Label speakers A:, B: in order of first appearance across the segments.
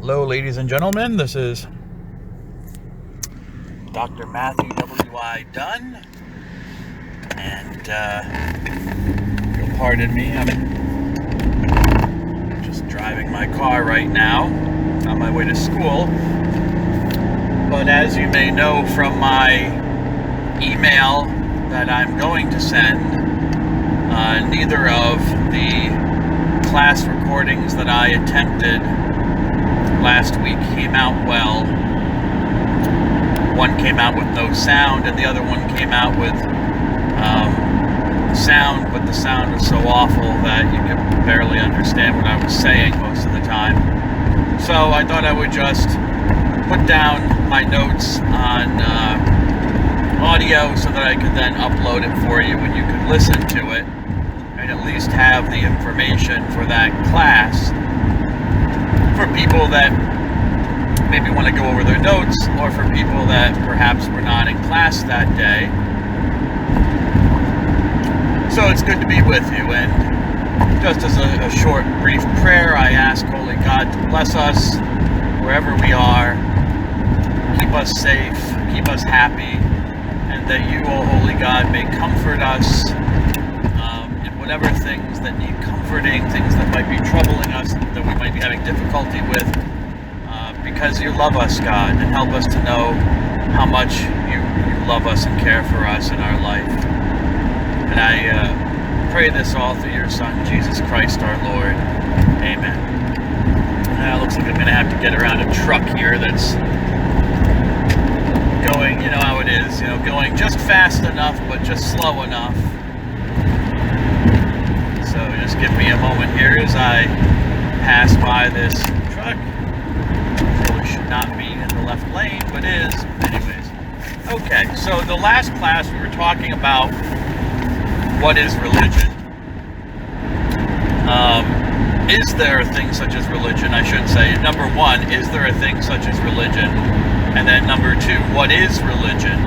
A: Hello, ladies and gentlemen. This is Dr. Matthew W.I. Dunn, and you'll pardon me, I'm just driving my car right now on my way to school. But as you may know from my email that I'm going to send, neither of the class recordings that I attempted last week came out well. One came out with no sound, and the other one came out with sound, but the sound was so awful that you could barely understand what I was saying most of the time. So I thought I would just put down my notes on audio so that I could then upload it for you and you could listen to it and at least have the information for that class. For people that maybe want to go over their notes, or for people that perhaps were not in class that day. So it's good to be with you, and just as a short, brief prayer, I ask Holy God to bless us wherever we are, keep us safe, keep us happy, and that you, O Holy God, may comfort us in whatever things that need comforting, things that might be troubling us, that we might be having difficulty with, because you love us, God, and help us to know how much you love us and care for us in our life. And I pray this all through your Son, Jesus Christ our Lord. Amen. Looks like I'm going to have to get around a truck here that's going, you know how it is, going just fast enough, but just slow enough. So just give me a moment here as I pass by this truck. Really should not be in the left lane, but is. Anyways. Okay, so the last class we were talking about what is religion. Is there a thing such as religion? I should say. Number one, is there a thing such as religion? And then number two, what is religion?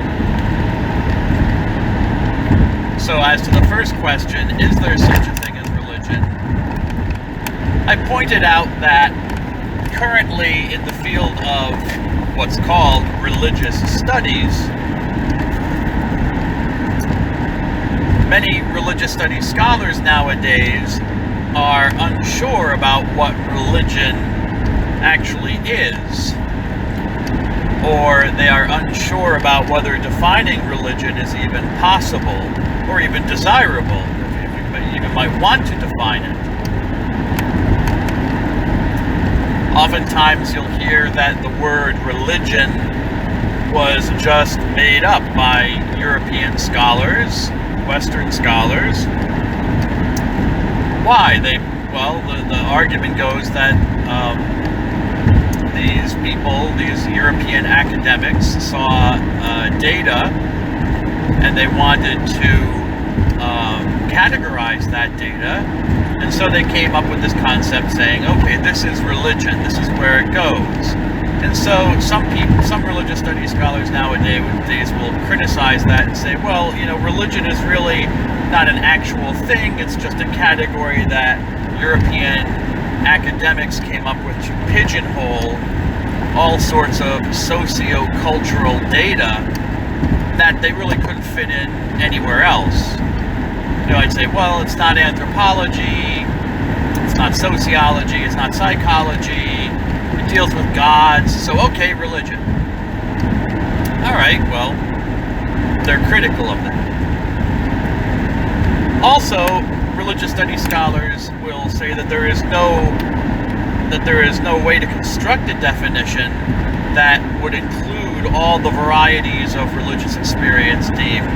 A: So as to the first question, is there such a thing as religion? I pointed out that currently in the field of what's called religious studies, many religious studies scholars nowadays are unsure about what religion actually is, or they are unsure about whether defining religion is even possible or even desirable, if you even might want to define it. Oftentimes you'll hear that the word religion was just made up by European scholars, Western scholars. Why? The argument goes that these people, these European academics, saw data and they wanted to categorize that data, and so they came up with this concept saying, okay, this is religion, this is where it goes. And so some religious studies scholars nowadays will criticize that and say, well, religion is really not an actual thing, it's just a category that European academics came up with to pigeonhole all sorts of socio-cultural data that they really couldn't fit in anywhere else. I'd say, well, it's not anthropology, it's not sociology, it's not psychology, it deals with gods, so okay, religion. Alright, well, they're critical of that. Also, religious studies scholars will say that there is no way to construct a definition that would include all the varieties of religious experience deemed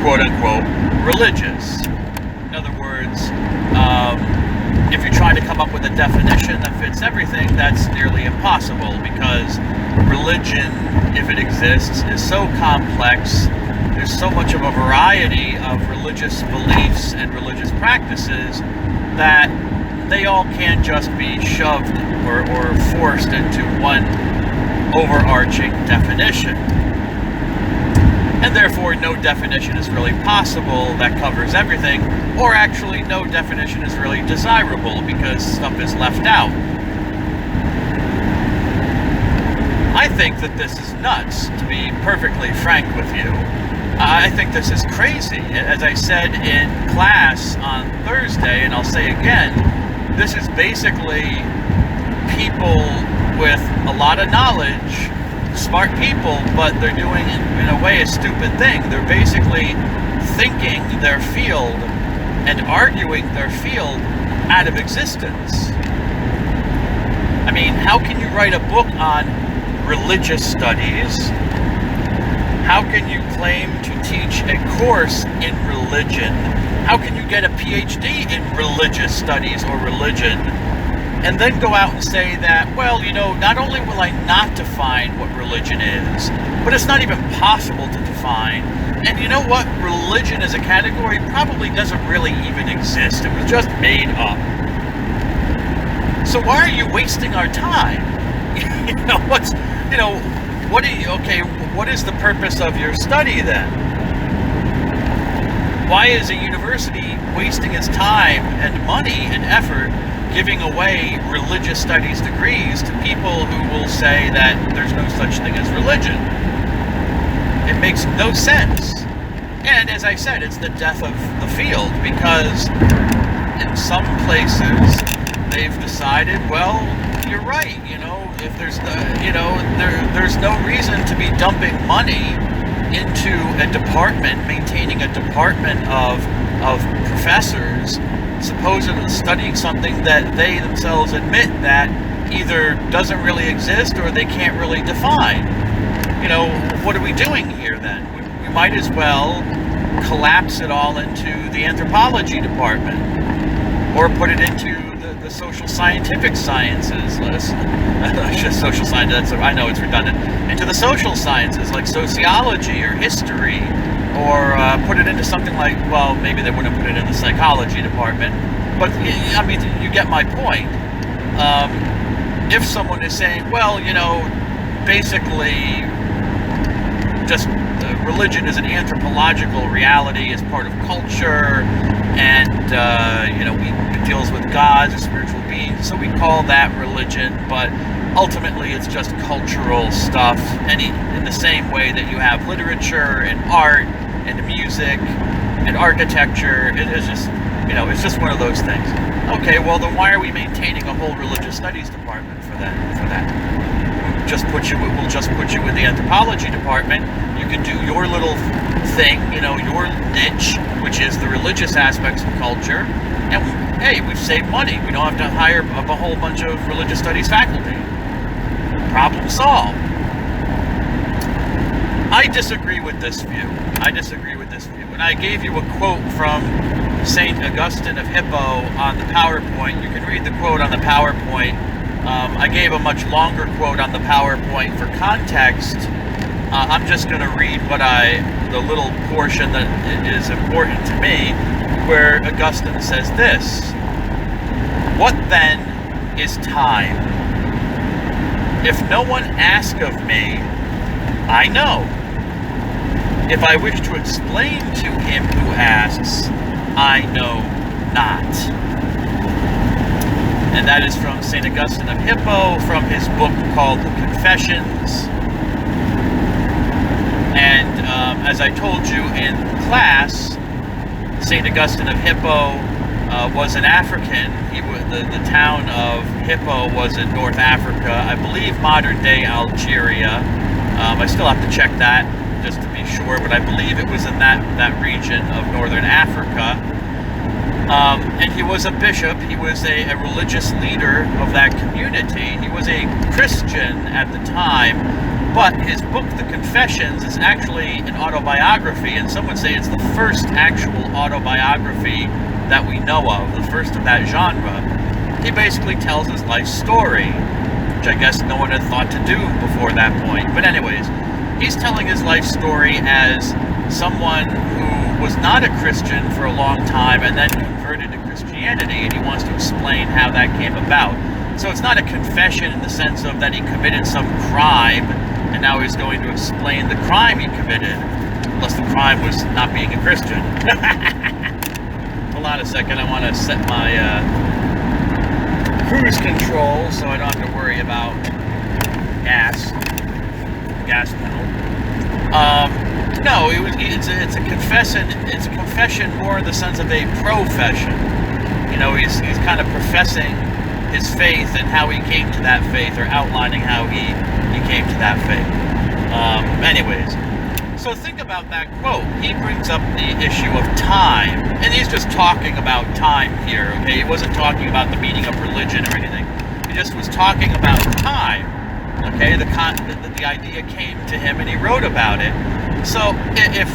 A: quote-unquote religious. In other words, if you try to come up with a definition that fits everything, that's nearly impossible, because religion, if it exists, is so complex. There's so much of a variety of religious beliefs and religious practices that they all can't just be shoved or forced into one overarching definition. And therefore, no definition is really possible that covers everything, or actually no definition is really desirable because stuff is left out. I think that this is nuts, to be perfectly frank with you. I think this is crazy. As I said in class on Thursday, and I'll say again, this is basically people with a lot of knowledge, smart people, but they're doing, in a way, a stupid thing. They're basically thinking their field and arguing their field out of existence. I mean, how can you write a book on religious studies? How can you claim to teach a course in religion? How can you get a PhD in religious studies or religion and then go out and say that, well, you know, not only will I not define what religion is, but it's not even possible to define. And you know what? Religion as a category probably doesn't really even exist. It was just made up. So why are you wasting our time? What is the purpose of your study then? Why is a university wasting its time and money and effort giving away religious studies degrees to people who will say that there's no such thing as religion? It makes no sense. And as I said, it's the death of the field, because in some places they've decided, well, you're right, you know, if there's there's no reason to be dumping money into a department, maintaining a department of professors supposedly studying something that they themselves admit that either doesn't really exist or they can't really define. You know, what are we doing here then? We might as well collapse it all into the anthropology department, or put it into the social scientific sciences. Social science, I know it's redundant. Into the social sciences like sociology or history, or put it into something like, well, maybe they wouldn't put it in the psychology department, but I mean, you get my point. If someone is saying, well, you know, basically just religion is an anthropological reality, is part of culture, and it deals with gods or spiritual beings, so we call that religion, but ultimately it's just cultural stuff, in the same way that you have literature and art and music and architecture. It's just one of those things. Okay, well then why are we maintaining a whole religious studies department for that? We'll just put you in the anthropology department. You can do your little thing, your niche, which is the religious aspects of culture, and hey, we've saved money. We don't have to hire a whole bunch of religious studies faculty. Problem solved. I disagree with this view. And I gave you a quote from St. Augustine of Hippo on the PowerPoint. You can read the quote on the PowerPoint. I gave a much longer quote on the PowerPoint for context. I'm just going to read the little portion that is important to me, where Augustine says this: "What then is time? If no one asks of me, I know. If I wish to explain to him who asks, I know not." And that is from St. Augustine of Hippo, from his book called The Confessions. And as I told you in class, St. Augustine of Hippo was an African. The town of Hippo was in North Africa, I believe modern-day Algeria. I still have to check that just to be sure, but I believe it was in that region of northern Africa. And he was a bishop. He was a religious leader of that community. He was a Christian at the time, but his book, The Confessions, is actually an autobiography, and some would say it's the first actual autobiography that we know of, the first of that genre. He basically tells his life story, which I guess no one had thought to do before that point. But anyways, he's telling his life story as someone who was not a Christian for a long time and then converted to Christianity, and he wants to explain how that came about. So it's not a confession in the sense of that he committed some crime, and now he's going to explain the crime he committed, unless the crime was not being a Christian. Hold on a second, I want to set my cruise control so I don't have to worry about gas. gas pedal. No, it's a confession. It's a confession more in the sense of a profession. You know, he's kind of professing his faith and how he came to that faith, or outlining how he came to that faith. Anyways, so think about that quote. He brings up the issue of time, and he's just talking about time here, okay? He wasn't talking about the meaning of religion or anything. He just was talking about time, okay? The idea came to him, and he wrote about it. So if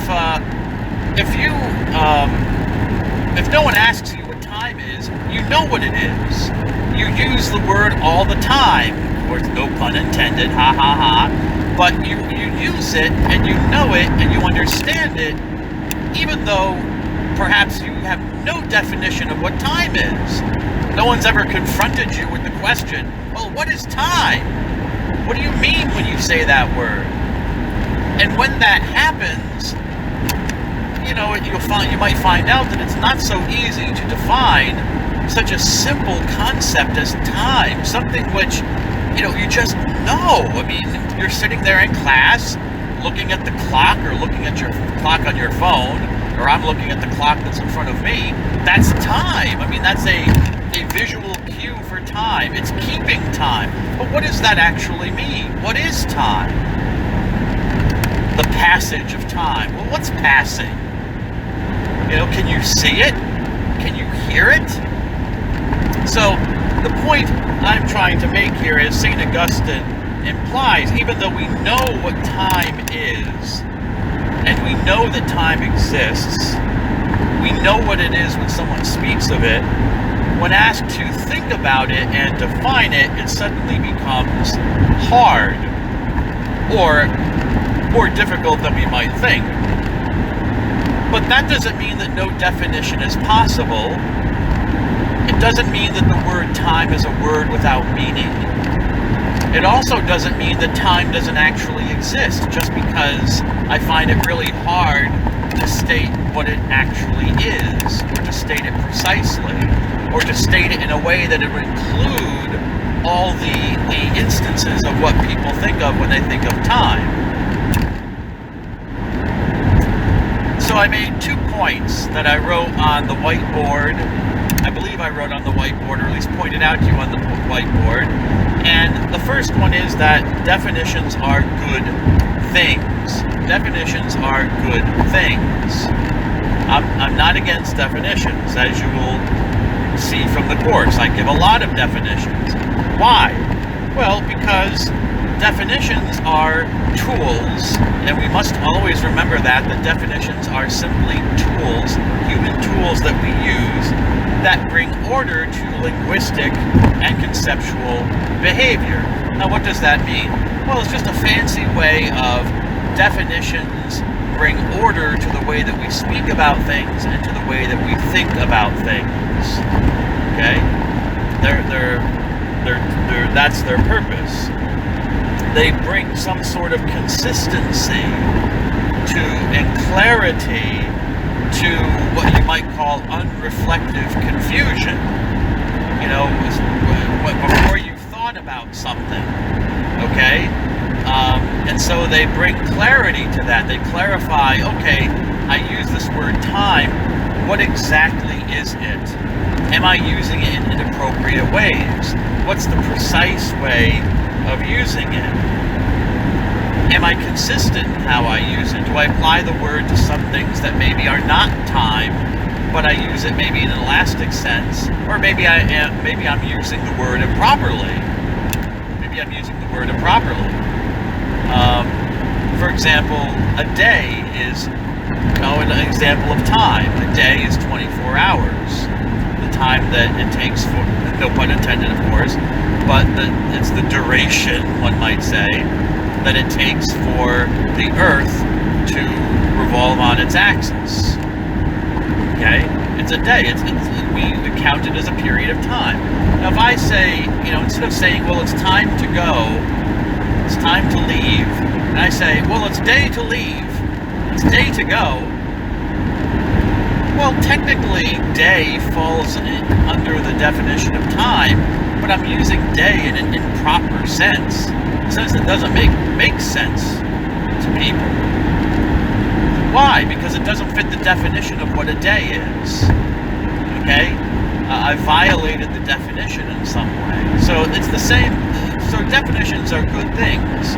A: no one asks you what time is, you know what it is. You use the word all the time. Of course, no pun intended, ha ha ha. But you use it, and you know it, and you understand it, even though perhaps you have no definition of what time is. No one's ever confronted you with the question, well, what is time? What do you mean when you say that word? And when that happens, you know, you might find out that it's not so easy to define such a simple concept as time, something which, you know, you just know. I mean, you're sitting there in class, looking at the clock, or looking at your clock on your phone, or I'm looking at the clock that's in front of me. That's time. I mean, that's a visual cue for time. It's keeping time. But what does that actually mean? What is time? The passage of time. Well, what's passing? You know, can you see it? Can you hear it? So, the point I'm trying to make here is St. Augustine implies, even though we know what time is, and we know that time exists, we know what it is when someone speaks of it, when asked to think about it and define it, it suddenly becomes hard, or more difficult than we might think. But that doesn't mean that no definition is possible. It doesn't mean that the word time is a word without meaning. It also doesn't mean that time doesn't actually exist, just because I find it really hard to state what it actually is, or to state it precisely, or to state it in a way that it would include all the instances of what people think of when they think of time. So I made 2 points that I wrote on the whiteboard. I believe I wrote on the whiteboard, or at least pointed out to you on the whiteboard. And the first one is that definitions are good things. Definitions are good things. I'm not against definitions, as you will see from the course. I give a lot of definitions. Why? Well, because definitions are tools, and we must always remember that definitions are simply tools, human tools that we use, that bring order to linguistic and conceptual behavior. Now, what does that mean? Well, it's just a fancy way of definitions bring order to the way that we speak about things and to the way that we think about things. Okay? That's their purpose. They bring some sort of consistency and clarity to what you might call unreflective confusion. You know, before you've thought about something, okay? And so they bring clarity to that. They clarify, okay, I use this word time. What exactly is it? Am I using it in inappropriate ways? What's the precise way of using it? Am I consistent in how I use it? Do I apply the word to some things that maybe are not time, but I use it maybe in an elastic sense? Or maybe I'm using the word improperly. Maybe I'm using the word improperly. For example, a day is an example of time. A day is 24 hours. The time that it takes for, no pun intended, of course, but it's the duration, one might say, that it takes for the Earth to revolve on its axis. Okay? It's a day. We count it as a period of time. Now, if I say, instead of saying, well, it's time to go, it's time to leave, and I say, well, it's day to leave, it's day to go, well, technically, day falls under the definition of time, but I'm using day in an improper sense, a sense that doesn't make sense to people. Why? Because it doesn't fit the definition of what a day is. Okay? I violated the definition in some way. So it's the same. So definitions are good things.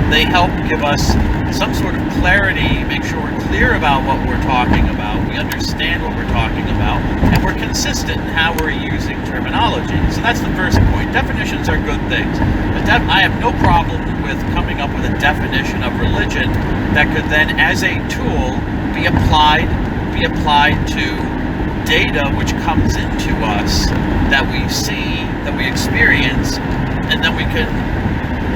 A: They help give us some sort of clarity, make sure we're clear about what we're talking about, we understand what we're talking about, and we're consistent in how we're using terminology. So that's the first point. Definitions are good things. I have no problem with coming up with a definition of religion that could then, as a tool, be applied to data which comes into us that we see, that we experience, and then we can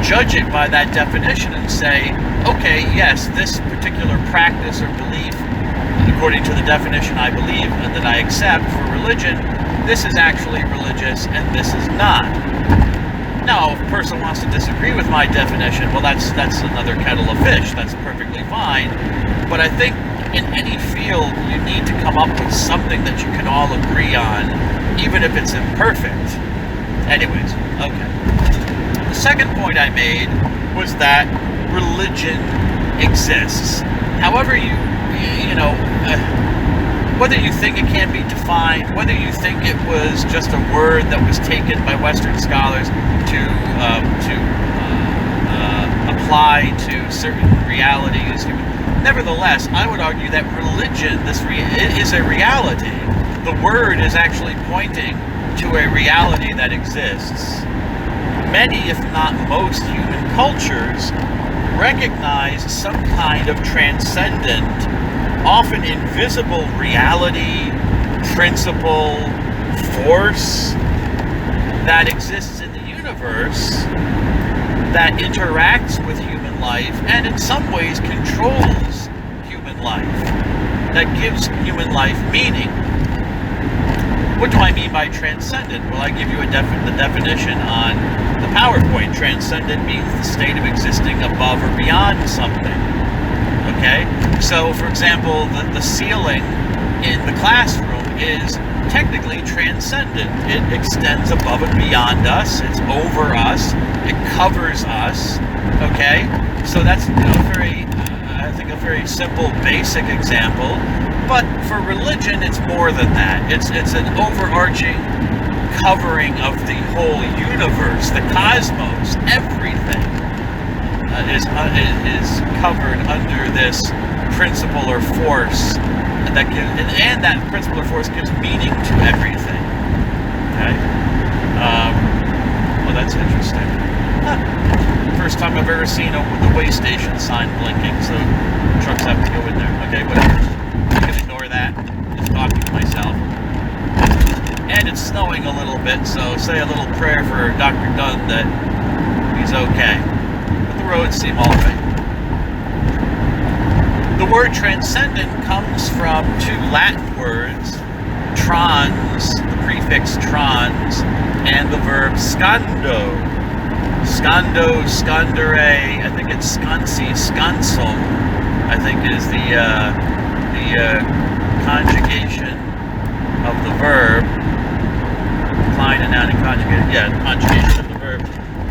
A: judge it by that definition and say, okay, yes, this particular practice or belief, according to the definition I believe and that I accept for religion, this is actually religious and this is not. Now, if a person wants to disagree with my definition, well, that's another kettle of fish. That's perfectly fine. But I think in any field, you need to come up with something that you can all agree on, even if it's imperfect. Anyways, okay. The second point I made was that religion exists. However whether you think it can be defined, whether you think it was just a word that was taken by Western scholars to apply to certain realities, nevertheless, I would argue that religion is a reality. The word is actually pointing to a reality that exists. Many, if not most, human cultures recognize some kind of transcendent, often invisible reality, principle, force that exists in the universe that interacts with human life and in some ways controls human life, that gives human life meaning. What do I mean by transcendent? Well, I give you the definition on the PowerPoint. Transcendent means the state of existing above or beyond something. Okay? So, for example, the ceiling in the classroom is technically transcendent. It extends above and beyond us. It's over us. It covers us. Okay? So that's I think a very simple, basic example. But for religion, it's more than that. It's an overarching covering of the whole universe, the cosmos, everything is covered under this principle or force that gives, and that principle or force gives meaning to everything. Okay. Well, that's interesting. First time I've ever seen the way station sign blinking, so trucks have to go in there. Okay, whatever. That, just talking to myself. And it's snowing a little bit, so say a little prayer for Dr. Dunn that he's okay. But the roads seem all right. The word transcendent comes from two Latin words, trans, the prefix trans, and the verb scando. Scando, scandere, I think it's scansi, scansum, I think is the conjugation of the verb. Incline and noun and conjugated. Yeah, the conjugation of the verb.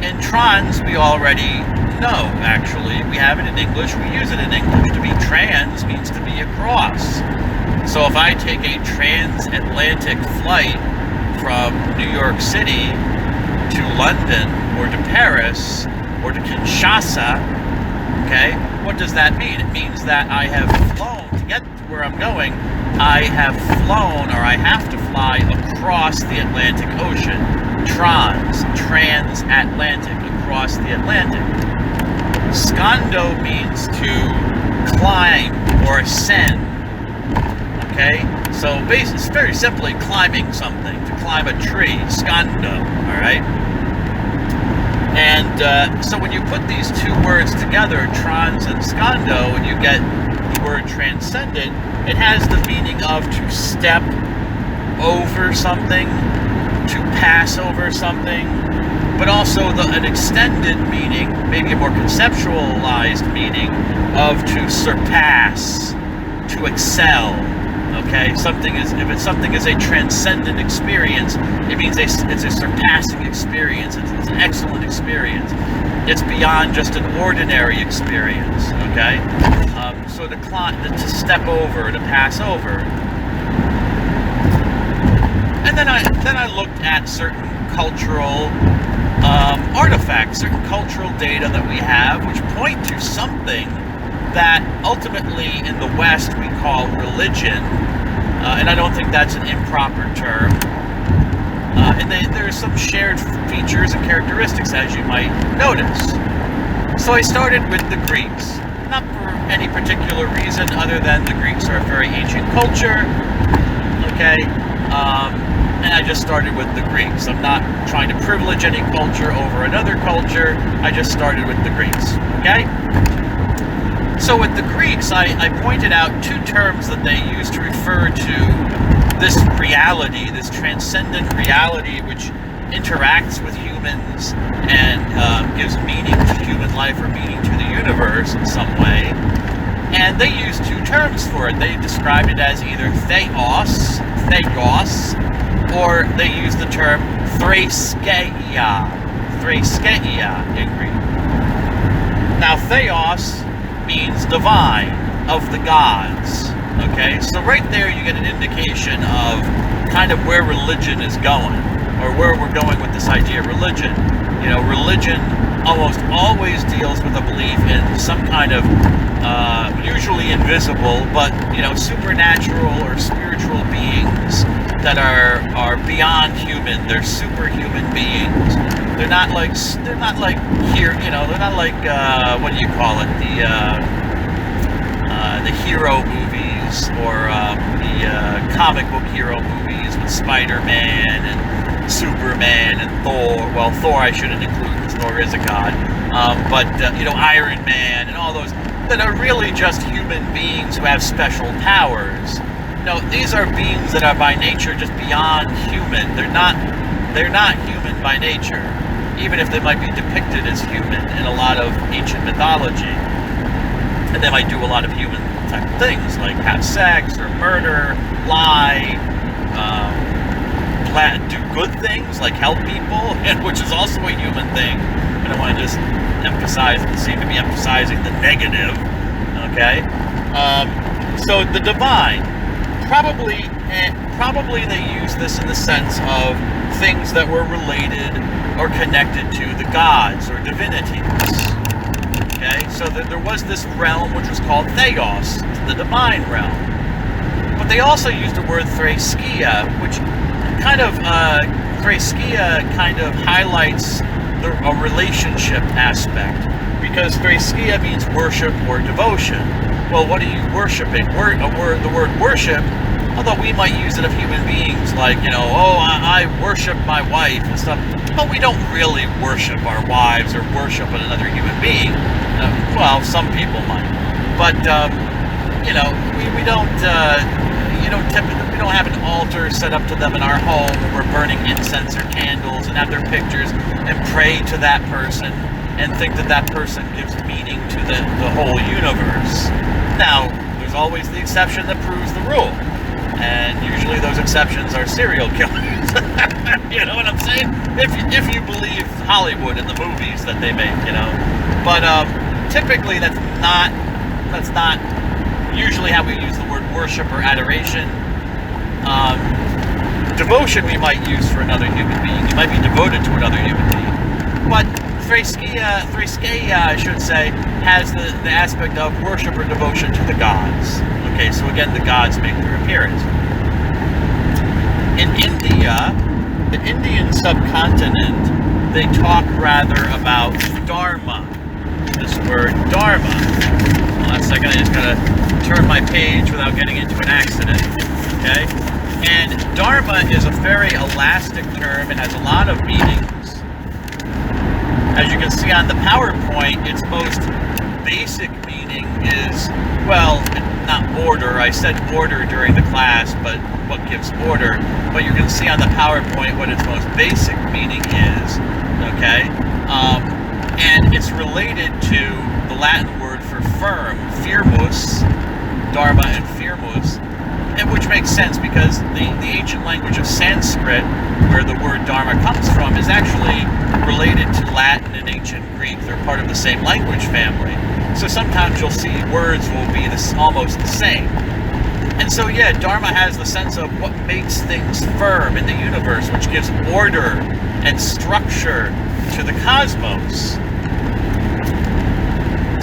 A: In trans, we already know, actually. We have it in English. We use it in English. To be trans means to be across. So if I take a transatlantic flight from New York City to London or to Paris or to Kinshasa, okay, what does that mean? It means that I have flown to get to where I'm going. I have flown, or I have to fly across the Atlantic Ocean. Transatlantic, across the Atlantic. Scando means to climb or ascend. Okay? So basically, it's very simply climbing something, to climb a tree. Scando, alright? And so when you put these two words together, trans and scando, and you get the word transcendent, it has the meaning of to step over something, to pass over something, but also an extended meaning, maybe a more conceptualized meaning, of to surpass, to excel. Okay, if something is a transcendent experience, it means it's a surpassing experience. It's an excellent experience. It's beyond just an ordinary experience. Okay, so to step over, to pass over, and then I looked at certain cultural artifacts, certain cultural data that we have, which point to something that ultimately in the West we call religion, and I don't think that's an improper term. And there are some shared features and characteristics, as you might notice. So I started with the Greeks, not for any particular reason other than the Greeks are a very ancient culture, okay? And I just started with the Greeks. I'm not trying to privilege any culture over another culture. I just started with the Greeks, okay? So with the Greeks, I pointed out two terms that they used to refer to this reality, this transcendent reality which interacts with humans and gives meaning to human life or meaning to the universe in some way. And they used two terms for it. They described it as either theos, or they used the term threskeia in Greek. Now, theos means divine, of the gods. Okay, so right there you get an indication of kind of where religion is going, or where we're going with this idea of religion. You know, religion almost always deals with a belief in some kind of usually invisible, but supernatural or spiritual beings that are beyond human. They're superhuman beings. They're not like here. They're not like what do you call it? The hero movies or the comic book hero movies with Spider-Man and Superman and Thor. Well, Thor I shouldn't include because Thor is a god. But Iron Man and all those that are really just human beings who have special powers. No, these are beings that are by nature just beyond human. They're not human by nature, even if they might be depicted as human in a lot of ancient mythology. And they might do a lot of human type of things, like have sex or murder, lie, do good things like help people, which is also a human thing. I don't want to just seem to be emphasizing the negative. Okay, so the divine, probably they use this in the sense of things that were related or connected to the gods or divinities. Okay, so there was this realm which was called theos, the divine realm. But they also used the word threskeia, which kind of highlights a relationship aspect, because threskeia means worship or devotion. Well, what are you worshiping? The word worship, although we might use it of human beings, like, I worship my wife and stuff, but we don't really worship our wives or worship another human being. Well, some people might, but we don't have an altar set up to them in our home where we're burning incense or candles and have their pictures and pray to that person and think that person gives meaning to the whole universe. Now, there's always the exception that proves the rule, and usually those exceptions are serial killers. You know what I'm saying? If you believe Hollywood and the movies that they make, but typically that's not usually how we use the word worship or adoration. Devotion we might use for another human being. You might be devoted to another human being. But threskeia, I should say, has the aspect of worship or devotion to the gods. Okay, so again, the gods make their appearance. In India, the Indian subcontinent, they talk rather about dharma. This word dharma. Hold on a second, I just gotta turn my page without getting into an accident. Okay? And dharma is a very elastic term. It has a lot of meanings. As you can see on the PowerPoint, its most basic meaning is, well, not order. I said order during the class, but what gives order? But you can see on the PowerPoint what its most basic meaning is, okay? And it's related to the Latin word for firm, firmus, dharma and firmus, which makes sense because the ancient language of Sanskrit, where the word dharma comes from, is actually related to Latin and ancient Greek. They're part of the same language family. So sometimes you'll see words will be almost the same. And so, yeah, dharma has the sense of what makes things firm in the universe, which gives order and structure to the cosmos.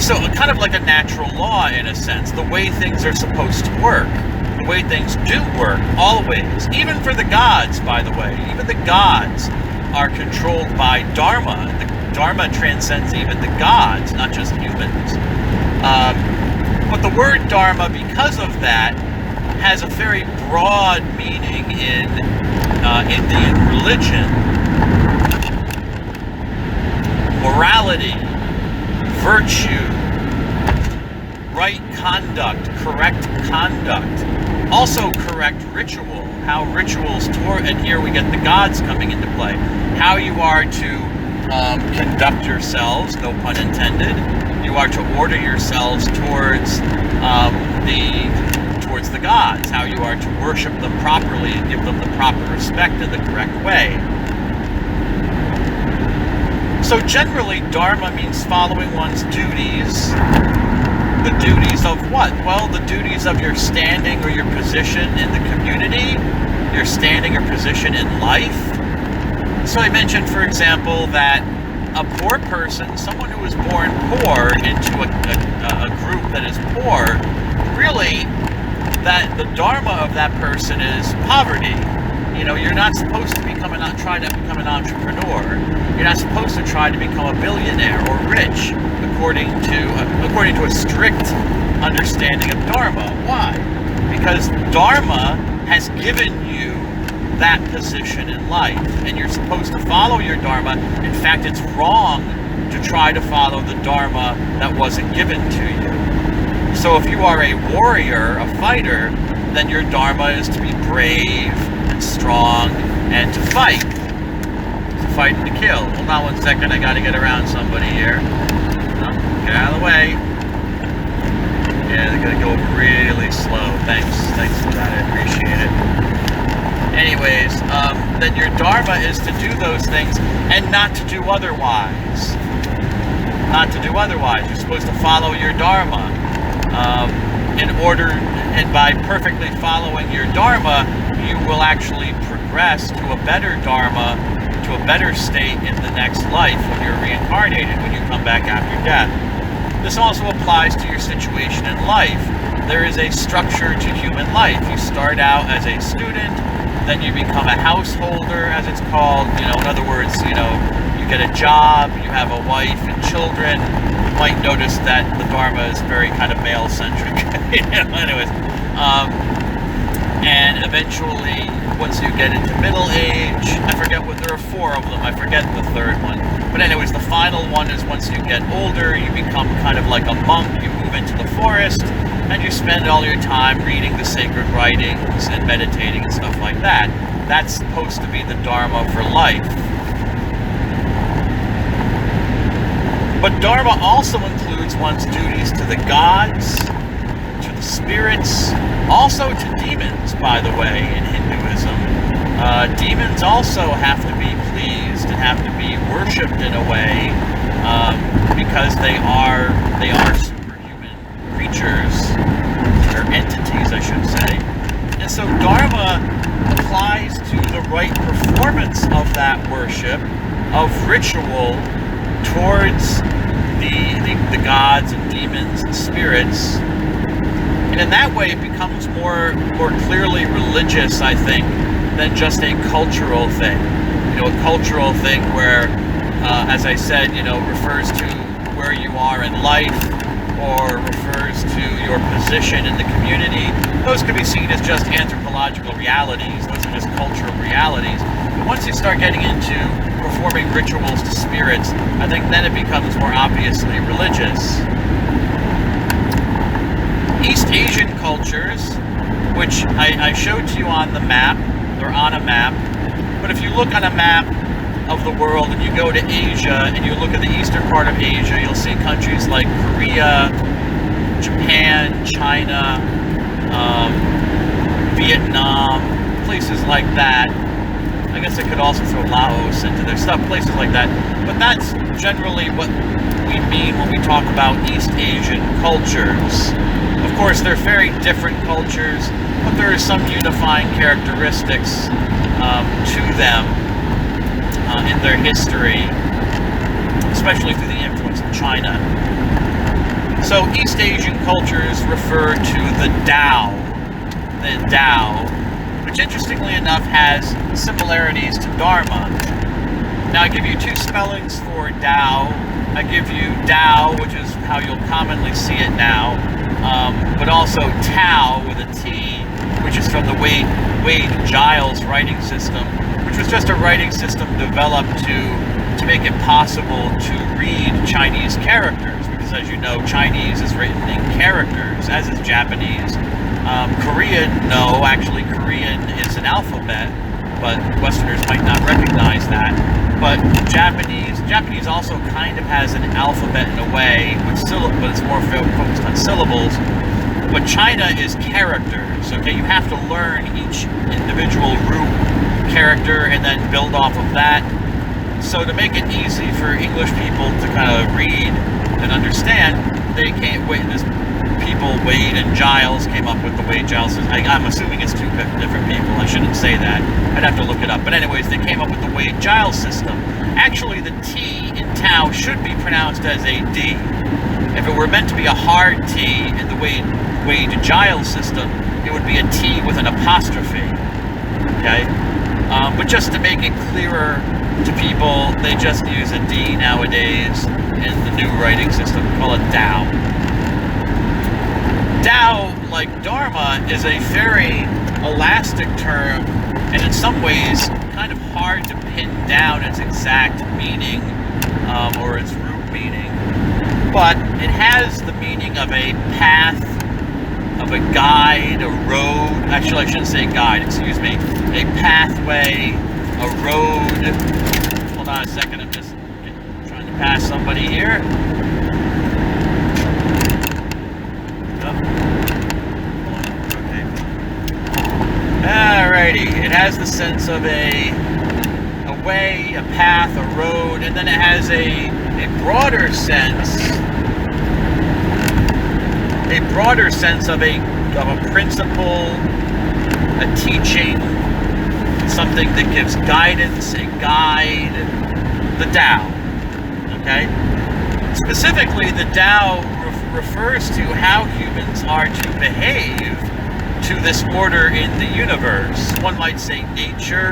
A: So kind of like a natural law in a sense, the way things are supposed to work, the way things do work, always. Even for the gods, by the way, even the gods are controlled by dharma. The dharma transcends even the gods, not just humans. But the word dharma, because of that, has a very broad meaning in Indian religion. Morality, virtue, right conduct, correct conduct, also correct ritual, how rituals and here we get the gods coming into play, how you are to conduct yourselves, no pun intended, you are to order yourselves towards the gods, how you are to worship them properly and give them the proper respect in the correct way. So generally, dharma means following one's duties. The duties of what? Well, the duties of your standing or your position in the community, your standing or position in life. So I mentioned, for example, that a poor person, someone who was born poor into a group that is poor, really, that the dharma of that person is poverty. You know, you're not supposed to try to become an entrepreneur. You're not supposed to try to become a billionaire or rich, according to a strict understanding of dharma. Why? Because dharma has given you that position in life, and you're supposed to follow your dharma. In fact, it's wrong to try to follow the dharma that wasn't given to you. So if you are a warrior, a fighter, then your dharma is to be brave and strong and to fight. To fight and to kill. Hold on one second, I gotta get around somebody here. Oh, get out of the way. Yeah, they're gonna go really slow. Thanks for that, I appreciate it. Anyways, then your dharma is to do those things and not to do otherwise. Not to do otherwise. You're supposed to follow your dharma. And by perfectly following your dharma, you will actually progress to a better dharma, to a better state in the next life when you're reincarnated, when you come back after death. This also applies to your situation in life. There is a structure to human life. You start out as a student, then you become a householder, as it's called. You know, in other words, you get a job, you have a wife and children. You might notice that the dharma is very kind of male-centric. Anyways, and eventually, once you get into middle age, I forget what, there are 4 of them, I forget the third one. But anyways, the final one is once you get older, you become kind of like a monk, you move into the forest, and you spend all your time reading the sacred writings and meditating and stuff like that. That's supposed to be the dharma for life. But dharma also includes one's duties to the gods, to the spirits, also to demons, by the way, in Hinduism. Demons also have to be pleased and have to be worshipped in a way because they are superhuman creatures, or entities, I should say. And so dharma applies to the right performance of that worship, of ritual, towards the gods and demons and spirits. And in that way, it becomes more clearly religious, I think, than just a cultural thing. A cultural thing where, as I said, refers to where you are in life or refers to your position in the community. Those could be seen as just anthropological realities. Those are just cultural realities. But once you start getting into performing rituals to spirits, I think then it becomes more obviously religious. East Asian cultures, which I showed to you on the map, they're on a map, but if you look on a map of the world and you go to Asia and you look at the eastern part of Asia, you'll see countries like Korea, Japan, China, Vietnam, places like that. I guess I could also throw Laos into their stuff, places like that. But that's generally what we mean when we talk about East Asian cultures. Of course, they're very different cultures, but there are some unifying characteristics to them in their history, especially through the influence of China. So East Asian cultures refer to the Tao, which interestingly enough has similarities to Dharma. Now I give you two spellings for Tao. I give you Tao, which is how you'll commonly see it now, but also Tao with a T, which is from the Wade-Giles writing system, which was just a writing system developed to make it possible to read Chinese characters, because as you know, Chinese is written in characters, as is Japanese. Korean, no, actually Korean is an alphabet, but Westerners might not recognize that. But Japanese also kind of has an alphabet in a way, but it's more focused on syllables. But China is characters, okay? You have to learn each individual root character and then build off of that. So to make it easy for English people to kind of read and understand, Wade and Giles came up with the Wade-Giles. I'm assuming it's two different people. I shouldn't say that. I'd have to look it up. But anyways, they came up with the Wade-Giles system. Actually, the T in Tao should be pronounced as a D. If it were meant to be a hard T in the Wade-Giles system, it would be a T with an apostrophe. Okay? But just to make it clearer to people, they just use a D nowadays in the new writing system. We call it Tao. Tao, like Dharma, is a very elastic term, and in some ways kind of hard to pin down its exact meaning or its root meaning. But it has the meaning of a path, of a guide, a road. Actually, I shouldn't say guide, excuse me. A pathway, a road. Hold on a second, I'm just trying to pass somebody here. Alrighty, it has the sense of a way, a path, a road, and then it has a broader sense of a principle, a teaching, something that gives guidance, a guide, the Tao. Okay? Specifically, the Tao refers to how humans are to behave to this order in the universe. One might say nature,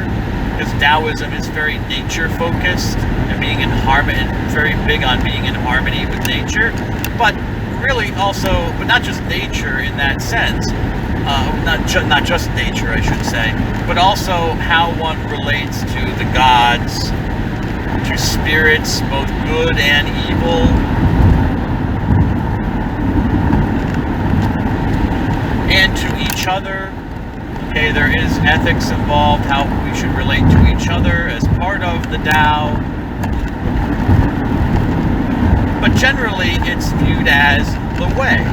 A: because Taoism is very nature-focused and being in harmony, very big on being in harmony with nature. But really also, but not just nature in that sense, not just nature, I should say, but also how one relates to the gods, to spirits, both good and evil. And to each other. Okay, there is ethics involved, how we should relate to each other as part of the Tao. But generally, it's viewed as the way.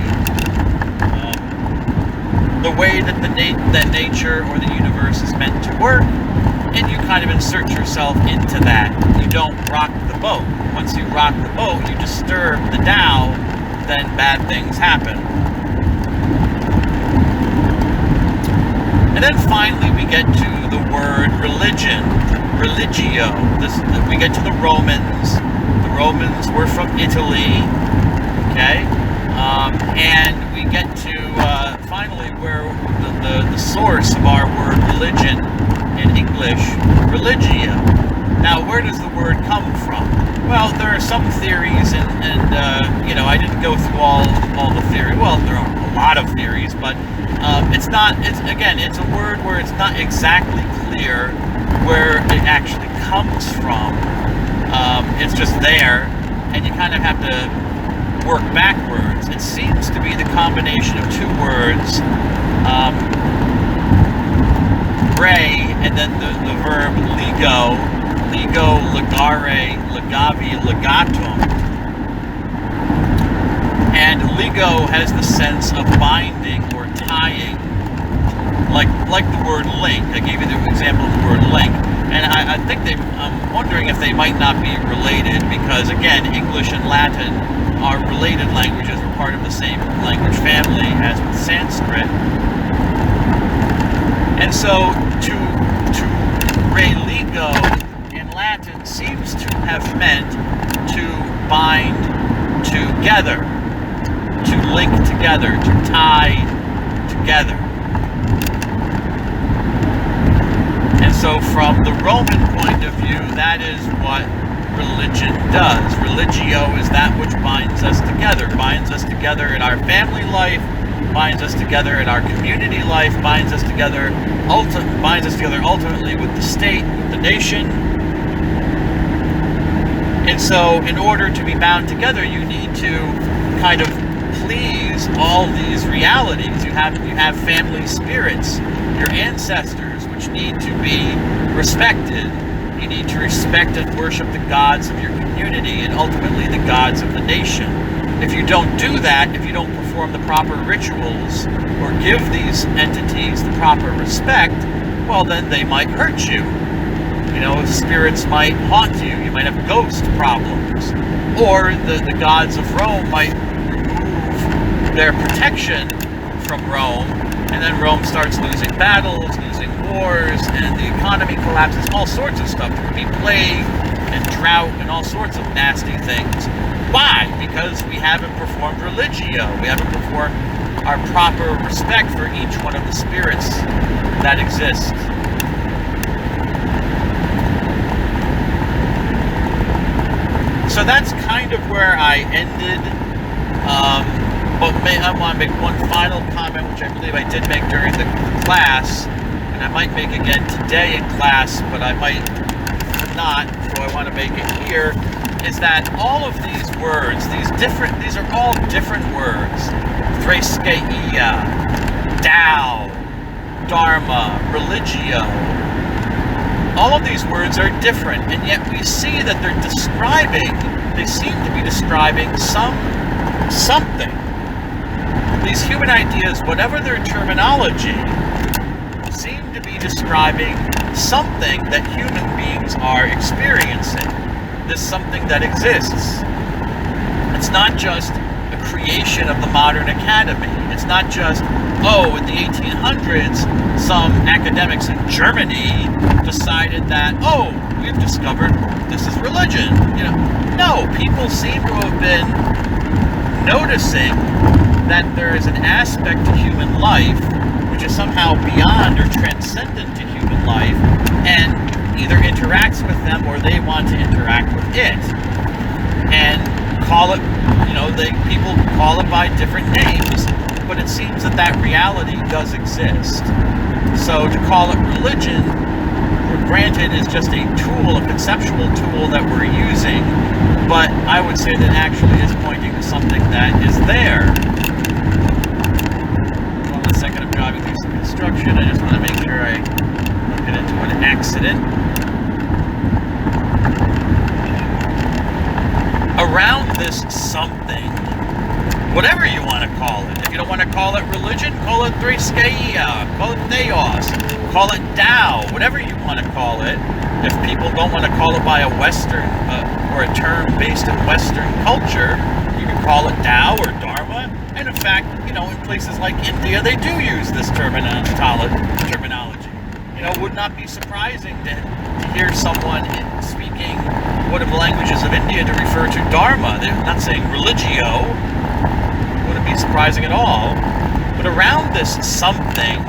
A: The way that that nature or the universe is meant to work, and you kind of insert yourself into that. You don't rock the boat. Once you rock the boat, you disturb the Tao, then bad things happen. And then finally we get to the word religion, religio. We get to the Romans. The Romans were from Italy, okay? And we get to finally where the source of our word religion in English, religio. Now, where does the word come from? Well, there are some theories, and I didn't go through all the theories. Well, there are a lot of theories, but it's a word where it's not exactly clear where it actually comes from. It's just there, and you kind of have to work backwards. It seems to be the combination of two words, re, and then the verb ligo, ligare, ligavi, ligatum. And ligo has the sense of binding or tying, like the word link. I gave you the example of the word link, and I think I'm wondering if they might not be related, because again, English and Latin are related languages. We're part of the same language family as with Sanskrit. And so to religo in Latin seems to have meant to bind together, to link together, to tie together. And so from the Roman point of view, that is what religion does. Religio is that which binds us together in our family life, binds us together in our community life, binds us together ultimately with the state, with the nation. And so in order to be bound together, you need to kind of please all these realities. You have family spirits, your ancestors, which need to be respected. You need to respect and worship the gods of your community and ultimately the gods of the nation. If you don't do that, if you don't perform the proper rituals or give these entities the proper respect, well, then they might hurt you. You know, spirits might haunt you. You might have ghost problems. Or the gods of Rome might remove their protection from Rome, and then Rome starts losing battles, losing wars, and the economy collapses, all sorts of stuff. There could be plague and drought and all sorts of nasty things. Why? Because we haven't performed religio. We haven't performed our proper respect for each one of the spirits that exist. So that's kind of where I ended. But I want to make one final comment, which I believe I did make during the class, and I might make again today in class, but I might not, so I want to make it here, is that all of these words, these are all different words. Threskeia, Tao, Dharma, Religio. All of these words are different, and yet we see that they seem to be describing something. These human ideas, whatever their terminology, seem to be describing something that human beings are experiencing. This something that exists. It's not just a creation of the modern academy. It's not just, in the 1800s, some academics in Germany decided that, we've discovered this is religion. You know, no, people seem to have been noticing that there is an aspect to human life which is somehow beyond or transcendent to human life, and either interacts with them or they want to interact with it, and call it, people call it by different names, but it seems that reality does exist. So to call it religion, granted, is just a tool, a conceptual tool that we're using, but I would say that actually is pointing to something that is there. Hold on a second, I'm driving through some construction. I just want to make sure I don't get into an accident. Around this something, whatever you want to call it. If you don't want to call it religion, call it Threskeia, call it Theos, call it Tao, whatever you want to call it. If people don't want to call it by a Western, or a term based in Western culture, you can call it Tao or Dharma. And in fact, in places like India, they do use this terminology. It would not be surprising to hear someone speaking one of the languages of India to refer to Dharma. They're not saying religio. Wouldn't be surprising at all. But around this something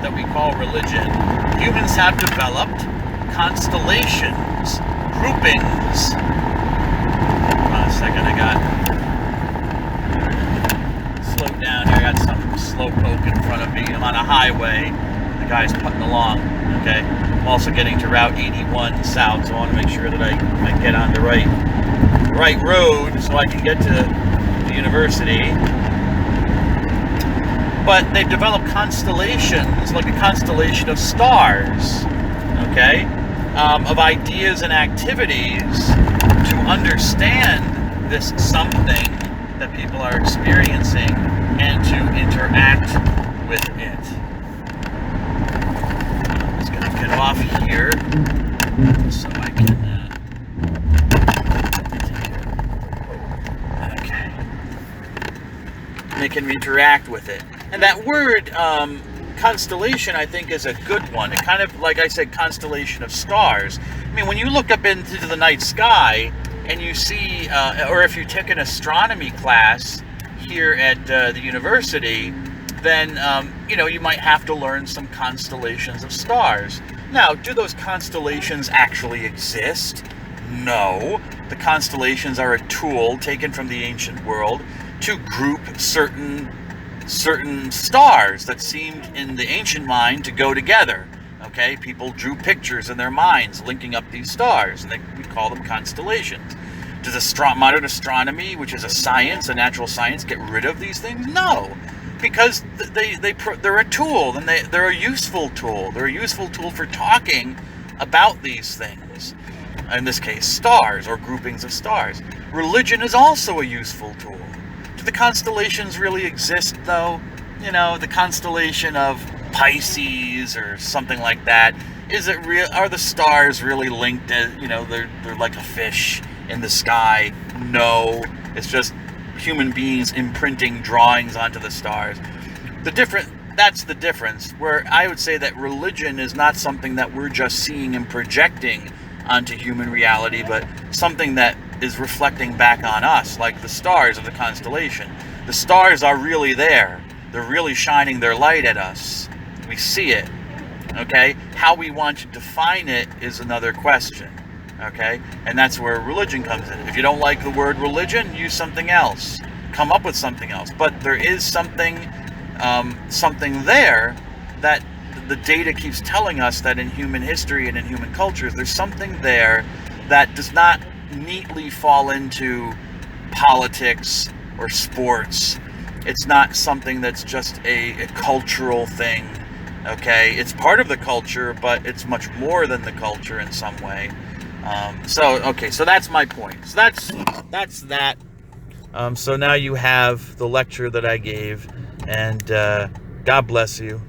A: that we call religion, humans have developed constellations, groupings. Hold on a second, I got slowed down here. I got some slow poke in front of me. I'm on a highway. The guy's putting along. Okay. I'm also getting to Route 81 south, so I want to make sure that I get on the right road so I can get to the university. But they've developed constellations, like a constellation of stars, okay, of ideas and activities to understand this something that people are experiencing and to interact with it. get off here so I can okay. They can interact with it. And that word constellation, I think, is a good one. It kind of, like I said, constellation of stars. I mean, when you look up into the night sky and you see, or if you take an astronomy class here at the university, then, you might have to learn some constellations of stars. Now, do those constellations actually exist? No. The constellations are a tool taken from the ancient world to group certain stars that seemed in the ancient mind to go together. Okay, people drew pictures in their minds linking up these stars, and we call them constellations. Does modern astronomy, which is a science, a natural science, get rid of these things? No, because they're a tool, and they're a useful tool. They're a useful tool for talking about these things. In this case, stars or groupings of stars. Religion is also a useful tool. Do the constellations really exist, though? The constellation of Pisces or something like that. Is it real? Are the stars really linked? They're like a fish in the sky? No, it's just human beings imprinting drawings onto the stars. That's the difference. Where I would say that religion is not something that we're just seeing and projecting onto human reality, but something that is reflecting back on us, like the stars of the constellation. The stars are really there. They're really shining their light at us. We see it. Okay? How we want to define it is another question. Okay? And that's where religion comes in. If you don't like the word religion, use something else. Come up with something else. But there is something there that the data keeps telling us, that in human history and in human cultures, there's something there that does not neatly fall into politics or sports. It's not something that's just a cultural thing. Okay, it's part of the culture, but it's much more than the culture in some way. So that's my point. So that's that. So now you have the lecture that I gave, and God bless you.